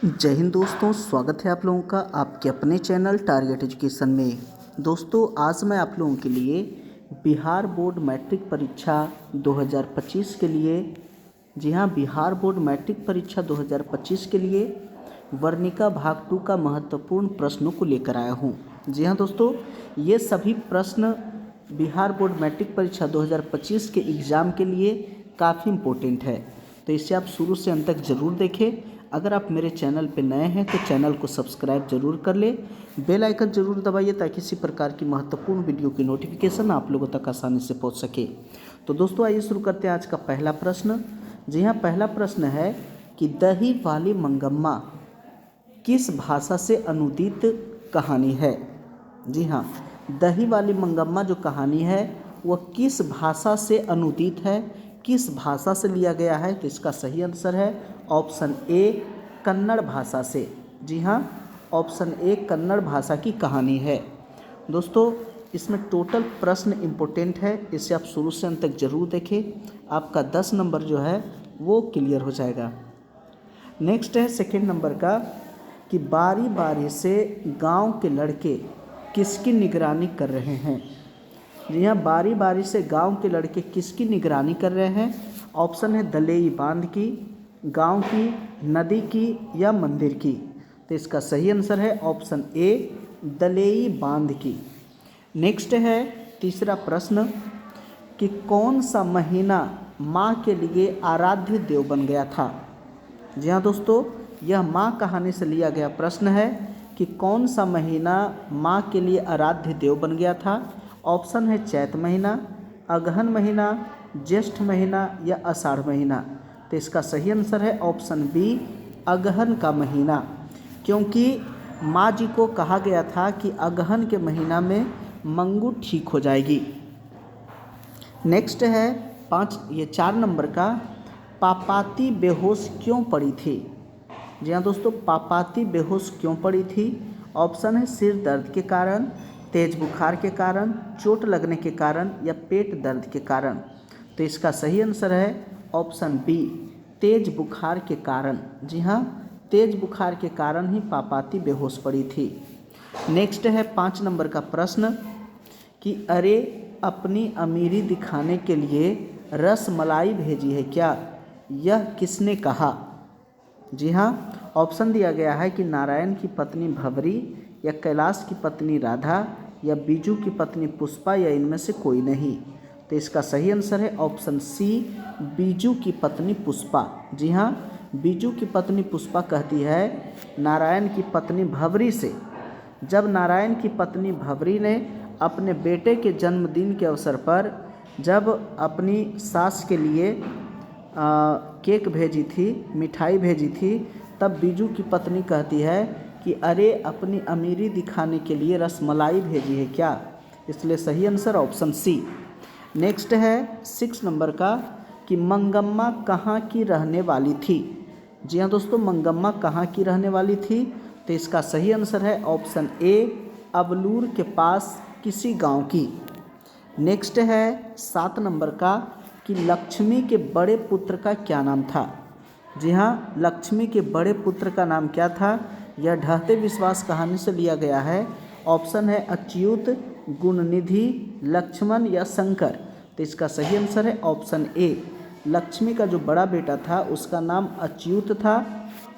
जय हिंद दोस्तों, स्वागत है आप लोगों का आपके अपने चैनल टारगेट एजुकेशन में। दोस्तों, आज मैं आप लोगों के लिए बिहार बोर्ड मैट्रिक परीक्षा 2025 के लिए, जी हाँ, बिहार बोर्ड मैट्रिक परीक्षा 2025 के लिए वर्णिका भाग 2 का महत्वपूर्ण प्रश्नों को लेकर आया हूँ। जी हाँ दोस्तों, ये सभी प्रश्न बिहार बोर्ड मैट्रिक परीक्षा 2025 के एग्ज़ाम के लिए काफ़ी इम्पोर्टेंट है, तो इसे आप शुरू से अंत तक ज़रूर देखें। अगर आप मेरे चैनल पर नए हैं तो चैनल को सब्सक्राइब जरूर कर ले, बेल आइकन जरूर दबाइए ताकि इसी प्रकार की महत्वपूर्ण वीडियो की नोटिफिकेशन आप लोगों तक आसानी से पहुंच सके। तो दोस्तों, आइए शुरू करते हैं आज का पहला प्रश्न। जी हाँ, पहला प्रश्न है कि दही वाली मंगम्मा किस भाषा से अनुदित कहानी है। जी हाँ, दही वाली मंगम्मा जो कहानी है वह किस भाषा से अनुदित है, किस भाषा से लिया गया है। तो इसका सही आंसर है ऑप्शन ए, कन्नड़ भाषा से। जी हाँ, ऑप्शन ए, कन्नड़ भाषा की कहानी है। दोस्तों, इसमें टोटल प्रश्न इम्पोर्टेंट है, इसे आप शुरू से अंत तक जरूर देखें, आपका 10 नंबर जो है वो क्लियर हो जाएगा। नेक्स्ट है सेकेंड नंबर का कि बारी बारी से गांव के लड़के किसकी निगरानी कर रहे हैं। जी हाँ, बारी बारी से गांव के लड़के किसकी निगरानी कर रहे हैं। ऑप्शन है दलेई बांध की, गांव की, नदी की या मंदिर की। तो इसका सही आंसर है ऑप्शन ए, दलेई बांध की। नेक्स्ट है तीसरा प्रश्न कि कौन सा महीना माँ के लिए आराध्य देव बन गया था। जी हाँ दोस्तों, यह माँ कहानी से लिया गया प्रश्न है कि कौन सा महीना माँ के लिए आराध्य देव बन गया था। ऑप्शन है चैत महीना, अगहन महीना, ज्येष्ठ महीना या आषाढ़ महीना। तो इसका सही आंसर है ऑप्शन बी, अगहन का महीना, क्योंकि माँ जी को कहा गया था कि अगहन के महीना में मंगू ठीक हो जाएगी। नेक्स्ट है 4 नंबर का, पापाती बेहोश क्यों पड़ी थी। जी हाँ दोस्तों, पापाती बेहोश क्यों पड़ी थी। ऑप्शन है सिर दर्द के कारण, तेज बुखार के कारण, चोट लगने के कारण या पेट दर्द के कारण। तो इसका सही आंसर है ऑप्शन बी, तेज बुखार के कारण। जी हाँ, तेज बुखार के कारण ही पापाती बेहोश पड़ी थी। नेक्स्ट है 5 नंबर का प्रश्न कि अरे अपनी अमीरी दिखाने के लिए रस मलाई भेजी है क्या, यह किसने कहा। जी हाँ, ऑप्शन दिया गया है कि नारायण की पत्नी भवरी या कैलाश की पत्नी राधा या बीजू की पत्नी पुष्पा या इनमें से कोई नहीं। तो इसका सही आंसर है ऑप्शन सी, बीजू की पत्नी पुष्पा। जी हाँ, बीजू की पत्नी पुष्पा कहती है नारायण की पत्नी भवरी से, जब नारायण की पत्नी भवरी ने अपने बेटे के जन्मदिन के अवसर पर जब अपनी सास के लिए केक भेजी थी, मिठाई भेजी थी, तब बीजू की पत्नी कहती है कि अरे अपनी अमीरी दिखाने के लिए रसमलाई भेजी है क्या। इसलिए सही आंसर ऑप्शन सी। नेक्स्ट है 6 नंबर का कि मंगम्मा कहाँ की रहने वाली थी। जी हाँ दोस्तों, मंगम्मा कहाँ की रहने वाली थी। तो इसका सही आंसर है ऑप्शन ए, अबलूर के पास किसी गांव की। नेक्स्ट है 7 नंबर का कि लक्ष्मी के बड़े पुत्र का क्या नाम था। जी हाँ, लक्ष्मी के बड़े पुत्र का नाम क्या था। यह ढहते विश्वास कहानी से लिया गया है। ऑप्शन है अच्युत, गुणनिधि, लक्ष्मण या शंकर। तो इसका सही आंसर है ऑप्शन ए, लक्ष्मी का जो बड़ा बेटा था उसका नाम अच्युत था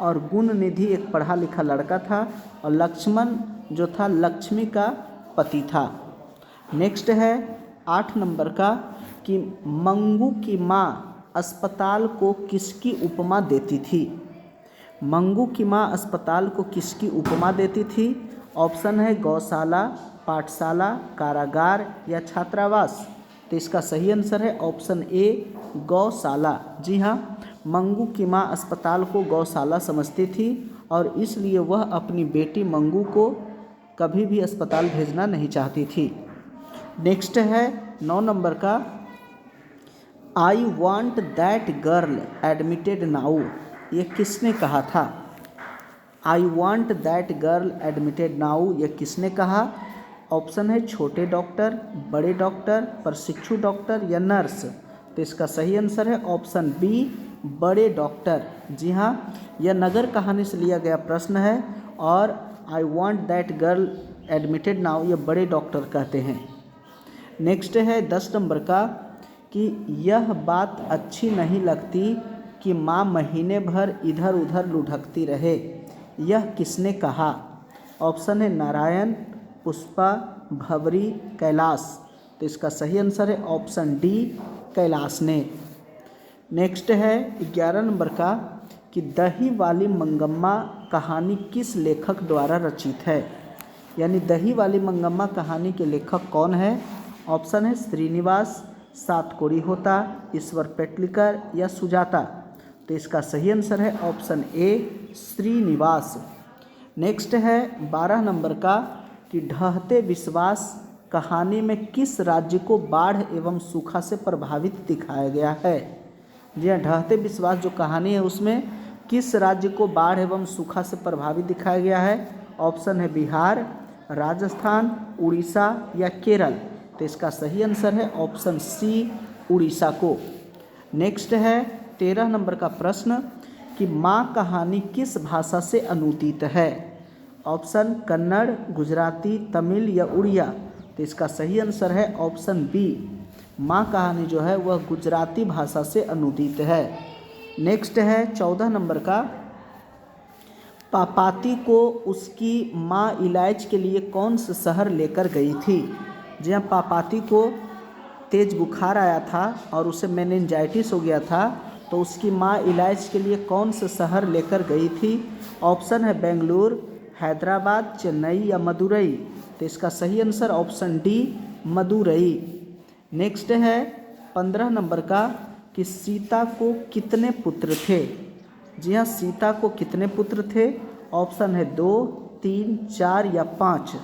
और गुणनिधि एक पढ़ा लिखा लड़का था और लक्ष्मण जो था लक्ष्मी का पति था। नेक्स्ट है 8 नंबर का कि मंगू की माँ अस्पताल को किसकी उपमा देती थी। मंगू की माँ अस्पताल को किसकी उपमा देती थी। ऑप्शन है गौशाला, पाठशाला, कारागार या छात्रावास। तो इसका सही आंसर है ऑप्शन ए, गौशाला। जी हाँ, मंगू की माँ अस्पताल को गौशाला समझती थी और इसलिए वह अपनी बेटी मंगू को कभी भी अस्पताल भेजना नहीं चाहती थी। नेक्स्ट है 9 नंबर का, I want that girl admitted now, ये किसने कहा था। I want that girl admitted now, यह किसने कहा। ऑप्शन है छोटे डॉक्टर, बड़े डॉक्टर, प्रशिक्षु डॉक्टर या नर्स। तो इसका सही आंसर है ऑप्शन बी, बड़े डॉक्टर। जी हाँ, यह नगर कहानी से लिया गया प्रश्न है और I want that girl admitted now ये बड़े डॉक्टर कहते हैं। नेक्स्ट है 10 नंबर का कि यह बात अच्छी नहीं लगती कि माँ महीने भर इधर उधर लुढ़कती रहे, यह किसने कहा? ऑप्शन है नारायण, पुष्पा, भंवरी, कैलाश। तो इसका सही आंसर है ऑप्शन डी, कैलाश ने। नेक्स्ट है 11 नंबर का कि दही वाली मंगम्मा कहानी किस लेखक द्वारा रचित है? यानी दही वाली मंगम्मा कहानी के लेखक कौन है? ऑप्शन है श्रीनिवास, सातकोड़ी होता, ईश्वर पेटलिकर या सुजाता। तो इसका सही आंसर है ऑप्शन ए, श्रीनिवास। नेक्स्ट है 12 नंबर का कि ढहते विश्वास कहानी में किस राज्य को बाढ़ एवं सूखा से प्रभावित दिखाया गया है? जी हाँ, ढहते विश्वास जो कहानी है उसमें किस राज्य को बाढ़ एवं सूखा से प्रभावित दिखाया गया है? ऑप्शन है बिहार, राजस्थान, उड़ीसा या केरल। तो इसका सही आंसर है ऑप्शन सी, उड़ीसा को। नेक्स्ट है 13 नंबर का प्रश्न कि माँ कहानी किस भाषा से अनुदित है? ऑप्शन कन्नड़, गुजराती, तमिल या उड़िया। तो इसका सही आंसर है ऑप्शन बी, माँ कहानी जो है वह गुजराती भाषा से अनुदित है। नेक्स्ट है 14 नंबर का पापाती को उसकी माँ इलाज के लिए कौन से शहर लेकर गई थी? जी हाँ, पापाती को तेज बुखार आया था और उसे मेनिंजाइटिस हो गया था, तो उसकी माँ इलाज के लिए कौन से शहर लेकर गई थी? ऑप्शन है बेंगलुरु, हैदराबाद, चेन्नई या मदुरई। तो इसका सही answer option D, Madurai. Next है 15 नंबर का कि सीता को कितने पुत्र थे? जी हाँ, सीता को कितने पुत्र थे? ऑप्शन है 2, 3, 4 या 5।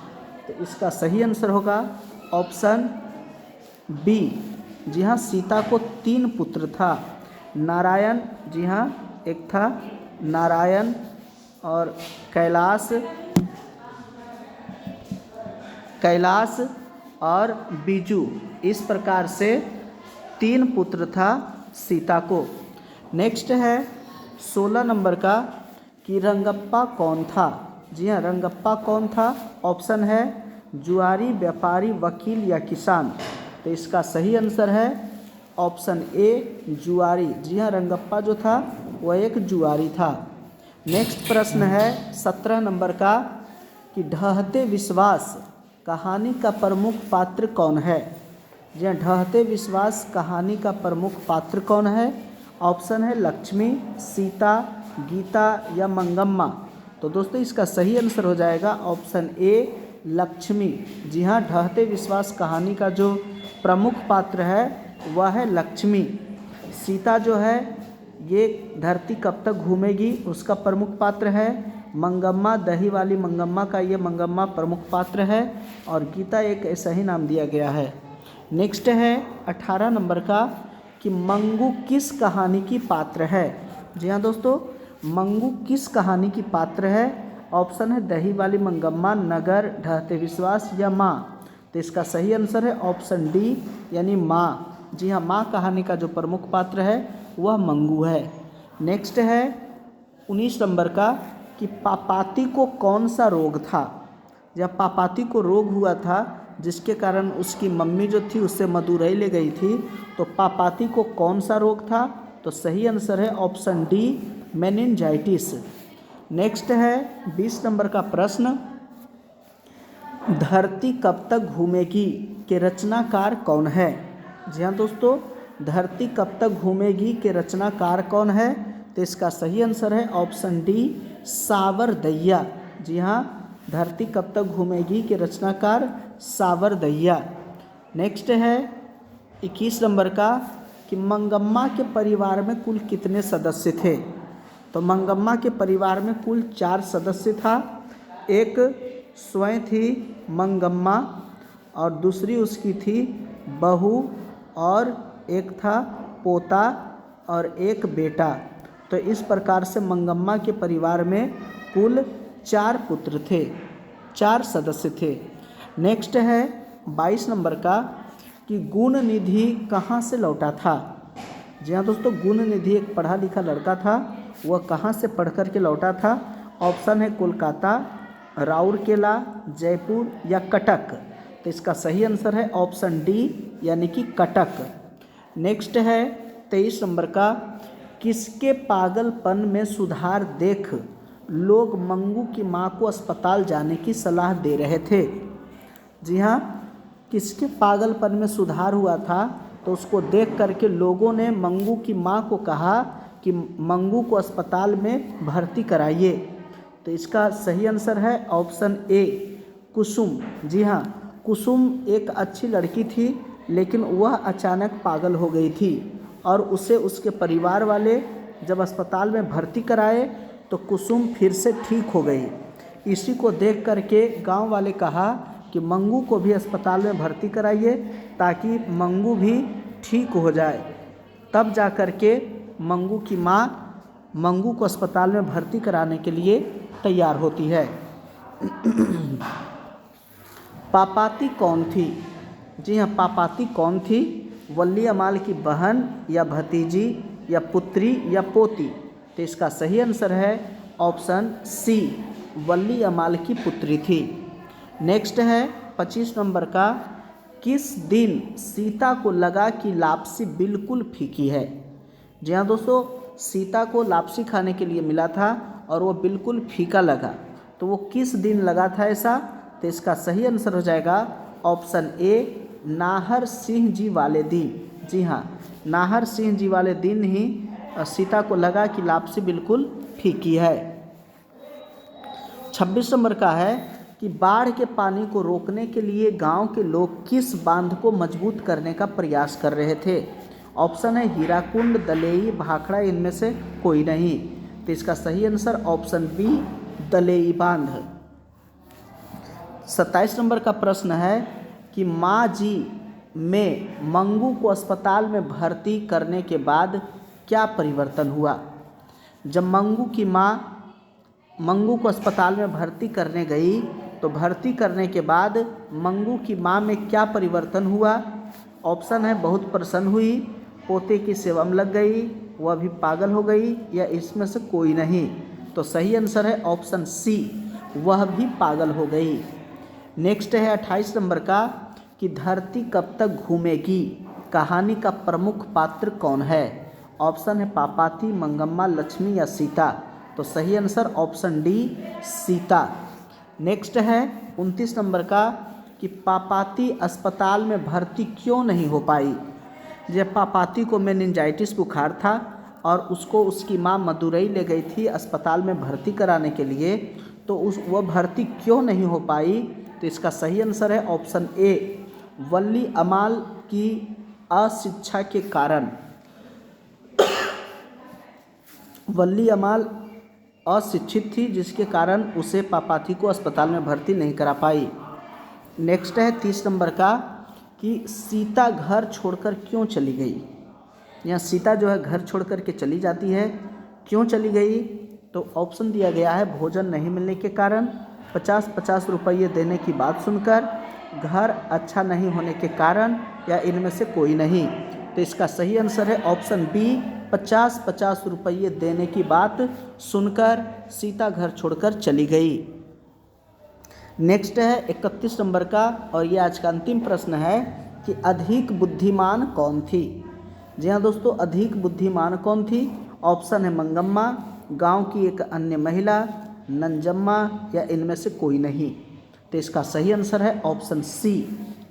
तो इसका सही आंसर होगा ऑप्शन बी। जी हाँ, सीता को 3 पुत्र था। नारायण, जी हाँ एक था नारायण, और कैलाश और बीजू। इस प्रकार से 3 पुत्र था सीता को। नेक्स्ट है 16 नंबर का कि रंगप्पा कौन था? जी हाँ, रंगप्पा कौन था? ऑप्शन है जुआरी, व्यापारी, वकील या किसान। तो इसका सही आंसर है ऑप्शन ए, जुआरी। जी हाँ, रंगप्पा जो था वह एक जुआरी था। नेक्स्ट प्रश्न है 17 नंबर का कि ढहते विश्वास कहानी का प्रमुख पात्र कौन है? जी हाँ, ढहते विश्वास कहानी का प्रमुख पात्र कौन है? ऑप्शन है लक्ष्मी, सीता, गीता या मंगम्मा। तो दोस्तों इसका सही आंसर हो जाएगा ऑप्शन ए, लक्ष्मी। जी हाँ, ढहते विश्वास कहानी का जो प्रमुख पात्र है वह है लक्ष्मी। सीता जो है ये धरती कब तक घूमेगी उसका प्रमुख पात्र है। मंगम्मा, दही वाली मंगम्मा का ये मंगम्मा प्रमुख पात्र है, और गीता एक ऐसा ही नाम दिया गया है। नेक्स्ट है 18 नंबर का कि मंगू किस कहानी की पात्र है? जी हाँ दोस्तों, मंगू किस कहानी की पात्र है? ऑप्शन है दही वाली मंगम्मा, नगर, ढहते विश्वास या माँ। तो इसका सही आंसर है ऑप्शन डी, यानी माँ। जी हाँ, माँ कहानी का जो प्रमुख पात्र है वह मंगू है। नेक्स्ट है 19 नंबर का कि पापाती को कौन सा रोग था? जब पापाती को रोग हुआ था जिसके कारण उसकी मम्मी जो थी उससे मदुरई ले गई थी, तो पापाती को कौन सा रोग था? तो सही आंसर है ऑप्शन डी, मेनिंजाइटिस। नेक्स्ट है 20 नंबर का प्रश्न, धरती कब तक घूमेगी के रचनाकार कौन है? जी हाँ दोस्तों, धरती कब तक घूमेगी के रचनाकार कौन है? तो इसका सही आंसर है ऑप्शन डी, सावरदैया। जी हाँ, धरती कब तक घूमेगी के रचनाकार सावरदैया। नेक्स्ट है 21 नंबर का कि मंगम्मा के परिवार में कुल कितने सदस्य थे? तो मंगम्मा के परिवार में कुल 4 सदस्य था। एक स्वयं थी मंगम्मा, और दूसरी उसकी थी बहू, और एक था पोता और एक बेटा। तो इस प्रकार से मंगम्मा के परिवार में कुल 4 पुत्र थे, 4 सदस्य थे। नेक्स्ट है 22 नंबर का कि गुण निधि कहाँ से लौटा था? जी हाँ दोस्तों, गुण निधि एक पढ़ा लिखा लड़का था। वह कहाँ से पढ़ कर के लौटा था? ऑप्शन है कोलकाता, राउरकेला, जयपुर या कटक। तो इसका सही आंसर है ऑप्शन डी यानी कि कटक। नेक्स्ट है 23 नंबर का, किसके पागलपन में सुधार देख लोग मंगू की मां को अस्पताल जाने की सलाह दे रहे थे? जी हाँ, किसके पागलपन में सुधार हुआ था? तो उसको देख करके लोगों ने मंगू की मां को कहा कि मंगू को अस्पताल में भर्ती कराइए। तो इसका सही आंसर है ऑप्शन ए कुसुम। जी हाँ, कुसुम एक अच्छी लड़की थी, लेकिन वह अचानक पागल हो गई थी और उसे उसके परिवार वाले जब अस्पताल में भर्ती कराए तो कुसुम फिर से ठीक हो गई। इसी को देख करके गांव वाले कहा कि मंगू को भी अस्पताल में भर्ती कराइए ताकि मंगू भी ठीक हो जाए। तब जा कर के मंगू की माँ मंगू को अस्पताल में भर्ती कराने के लिए तैयार होती है। पापाती कौन थी? जी हाँ, पापाती कौन थी? वल्ली अमाल की बहन या भतीजी या पुत्री या पोती? तो इसका सही आंसर है ऑप्शन सी, वल्ली अमाल की पुत्री थी। नेक्स्ट है 25 नंबर का, किस दिन सीता को लगा कि लापसी बिल्कुल फीकी है? जी हाँ दोस्तों, सीता को लापसी खाने के लिए मिला था और वो बिल्कुल फीका लगा। तो वो किस दिन लगा था ऐसा? तो इसका सही आंसर हो जाएगा ऑप्शन ए, नाहर सिंह जी वाले दिन। जी हाँ, नाहर सिंह जी वाले दिन ही सीता को लगा कि लापसी बिल्कुल फीकी है। 26 नंबर का है कि बाढ़ के पानी को रोकने के लिए गांव के लोग किस बांध को मजबूत करने का प्रयास कर रहे थे? ऑप्शन है हीराकुंड, दलेई, भाखड़ा, इनमें से कोई नहीं। तो इसका सही आंसर ऑप्शन बी, दलेई बांध। 27 नंबर का प्रश्न है कि माँ जी में मंगू को अस्पताल में भर्ती करने के बाद क्या परिवर्तन हुआ? जब मंगू की माँ मंगू को अस्पताल में भर्ती करने गई तो भर्ती करने के बाद मंगू की माँ में क्या परिवर्तन हुआ? ऑप्शन है बहुत प्रसन्न हुई, पोते की सेवा में लग गई, वह भी पागल हो गई, या इसमें से कोई नहीं। तो सही आंसर है ऑप्शन सी, वह भी पागल हो गई। नेक्स्ट है 28 नंबर का कि धरती कब तक घूमेगी कहानी का प्रमुख पात्र कौन है? ऑप्शन है पापाती, मंगम्मा, लक्ष्मी या सीता। तो सही answer option D, Sita. Next है 29 नंबर का कि पापाती अस्पताल में भर्ती क्यों नहीं हो पाई? जब पापाती को मेनिंजाइटिस बुखार था और उसको उसकी माँ मदुरई ले गई थी अस्पताल में भर्ती कराने के लिए, तो वह भर्ती क्यों नहीं हो पाई? तो इसका सही आंसर है ऑप्शन ए, वल्ली अमाल की अशिक्षा के कारण। वल्ली अमाल अशिक्षित थी जिसके कारण उसे पापाती को अस्पताल में भर्ती नहीं करा पाई। नेक्स्ट है 30 नंबर का कि सीता घर छोड़कर क्यों चली गई? यहाँ सीता जो है घर छोड़कर के चली जाती है, क्यों चली गई? तो ऑप्शन दिया गया है भोजन नहीं मिलने के कारण, 50-50 रुपये देने की बात सुनकर, घर अच्छा नहीं होने के कारण, या इनमें से कोई नहीं। तो इसका सही आंसर है ऑप्शन बी, 50-50 रुपये देने की बात सुनकर सीता घर छोड़कर चली गई। नेक्स्ट है 31 नंबर का और ये आज का अंतिम प्रश्न है कि अधिक बुद्धिमान कौन थी? जी हाँ दोस्तों, अधिक बुद्धिमान कौन थी? ऑप्शन है मंगम्मा, गांव की एक अन्य महिला, नंजम्मा, या इनमें से कोई नहीं। तो इसका सही आंसर है ऑप्शन सी,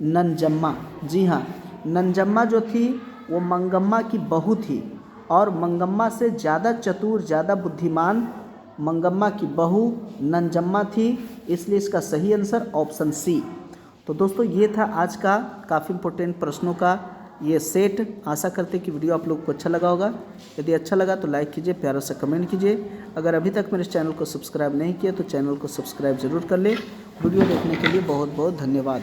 नंजम्मा। जी हाँ, नंजम्मा जो थी वो मंगम्मा की बहू थी और मंगम्मा से ज़्यादा चतुर, ज़्यादा बुद्धिमान मंगम्मा की बहू नंजम्मा थी, इसलिए इसका सही आंसर ऑप्शन सी। तो दोस्तों ये था आज का काफ़ी इंपॉर्टेंट प्रश्नों का ये सेट। आशा करते कि वीडियो आप लोग को अच्छा लगा होगा। यदि अच्छा लगा तो लाइक कीजिए, प्यारा सा कमेंट कीजिए। अगर अभी तक मेरे चैनल को सब्सक्राइब नहीं किया तो चैनल को सब्सक्राइब ज़रूर कर ले। वीडियो देखने के लिए बहुत बहुत धन्यवाद।